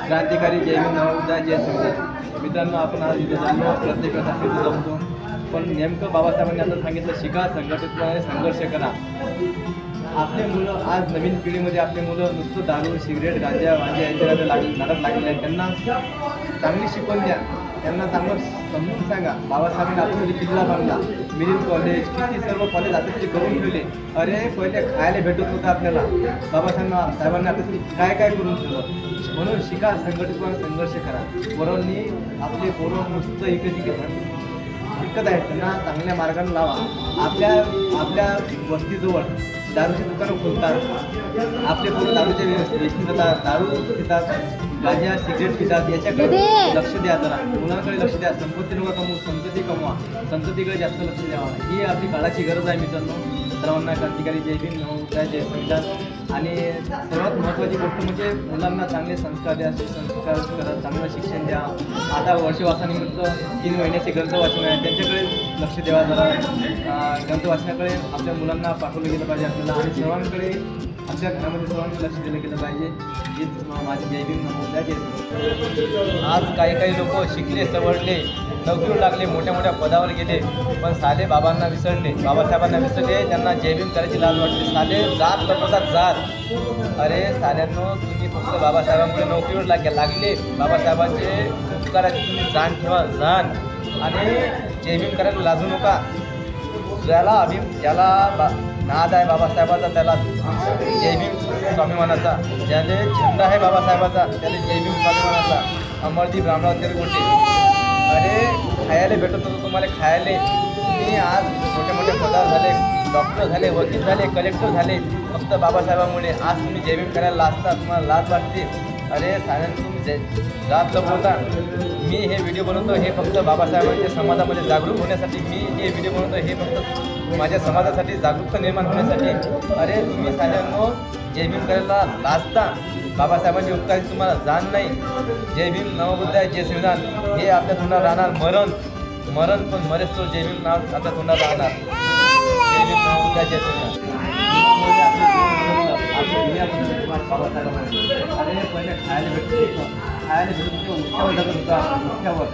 क्रांतिकारी जय भीम नवोदय जय संविधान. मित्रांनो, आपण आज इथे जमलो, प्रत्येकासाठी इथे जमतो, पण नेमकं बाबासाहेबांनी आता सांगितलं, शिका, संघटितपणे संघर्ष करा. आपले मुलं आज नवीन पिढीमध्ये आपले मुलं नुसतं दारू, सिगरेट, गांजा यांच्या नादात लागले आहेत. त्यांना चांगली शिकवण द्या, त्यांना चांगलं समजून सांगा. बाबासाहेबांनी आपण किल्ला बांधला, मिलिंद कॉलेज, किती सर्व कॉलेज आता तरी करून ठेवले. अरे पहिले खायला भेटत होतं आपल्याला, बाबासाहेबांनी आता तरी काय काय करून ठेवलं. म्हणून शिका, संघटितपणे संघर्ष करा. पोरांनी आपले पोरं नुसतं इकडे शिकत आहेत, त्यांना चांगल्या मार्गाने लावा. आपल्या वस्तीजवळ दारूची दुकानं खोलतात, आपले पोरं दारूच्या व्यवस्थित जातात, दारू पितात, गांजा सिगरेट पितात. याच्याकडे लक्ष द्या, जरा मुलांकडे लक्ष द्या. संपत्ती नका कमवू, संतती कमवा, संततीकडे जास्त लक्ष द्यावा. ही आपली काळाची गरज आहे मित्रांनो. सर्वांना क्रांतिकारी जय भीम नवोदय जय संविधान. आणि सर्वात महत्त्वाची गोष्ट म्हणजे मुलांना चांगले संस्कार द्या, सुसंस्कार करा, चांगलं शिक्षण द्या. आता वर्षवासानिमित्त 3 महिन्याचे ग्रंथवाचन आहे, त्यांच्याकडे लक्ष द्यावा. जरा ग्रंथवाचनाकडे आपल्या मुलांना पाठवलं गेलं पाहिजे आपल्याला, आणि सर्वांकडे आपल्या घरामध्ये सर्वांनी लक्ष दिलं गेलं पाहिजे. हीच माझी जय भीम नवोदय जय संविधान. आज काही लोक शिकले, सवरले, नोकरीवर लागले, मोठ्या पदावर गेले, पण साले बाबांना विसरले, बाबासाहेबांना विसरले. त्यांना जय भीम करायची लाज वाटते. साले जात लपवतात, जात. अरे साल्यांनो, तुम्ही फक्त बाबासाहेबांमुळे नोकरीवर लागले. बाबासाहेबांचे उपकाराची तुम्ही जाण ठेवा, जाण. आणि जय भीम करायला लाजू नका. ज्याला नाद आहे बाबासाहेबाचा, त्याला जय भीम स्वाभिमानाचा. ज्याने झेंडा आहे बाबासाहेबाचा, त्याला जय भीम स्वाभिमानाचा. अमरदीप रामराव तेलगोटे. अरे खायला भेटत होतं तुम्हाला, खायला. तुम्ही आज मोठे पदावर झाले, डॉक्टर झाले, वकील झाले, कलेक्टर झाले, फक्त बाबासाहेबांमुळे. आज तुम्ही जय भीम करायला लाजता, तुम्हाला लाज वाटते. अरे साधारण तुम्ही जात लपवता. मी हे व्हिडिओ बनवतो हे फक्त बाबासाहेबांच्या समाजामध्ये जागरूक होण्यासाठी. मी हे व्हिडिओ बनवतो हे फक्त माझ्या समाजासाठी जागरूकता निर्माण होण्यासाठी. अरे तुम्ही साधारण जय भीम करायला लाजता. बाबासाहेबांची उपकाराची तुम्हाला जाण नाही. जय भीम नवोदय जय संविधान हे आपल्या तोंडात राहणार. मरण पण मरेच तो जय भीम नाव आपल्या तोंडात राहणार. जय भीम नवोदय जय संविधान. अरे पहिले खायला भेटतो उठ्यावर जात होता, उठ्यावर.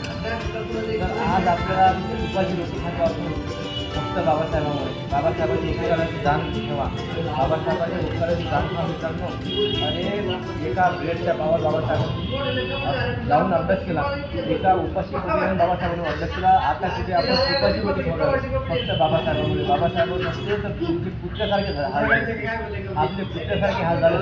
तर आज आपल्याला तुपाची रोटी खायला वाटतो फक्त बाबासाहेबांमुळे. बाबासाहेबांच्या उपकाराची जाण ठेवा, बाबासाहेबांच्या उपकाराची जाण ठेवा मित्रांनो. आणि एका ब्रेडच्या भावात बाबासाहेबांनी जाऊन अभ्यास केला, एका उपाशी पोटी बाबासाहेबांनी अभ्यास केला. आता तिथे आपण तुपाची रोटी ठेवतो फक्त बाबासाहेबांमुळे. बाबासाहेब नसते तर तुमचे पुढच्यासारखे हाल झाले, आपले पुढच्यासारखे हाल झाले.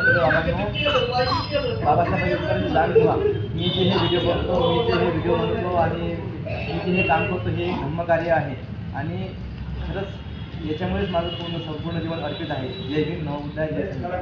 बाबासाहेबांच्या उपकाराची जाण ठेवा. मी जे हे व्हिडिओ बनवतो आणि मी जे हे काम करतो हे धर्मकार्य आहे. आणि खरंच याच्यामुळेच माझं संपूर्ण जीवन अर्पित आहे. जय भीम नवोदय जय संविधान.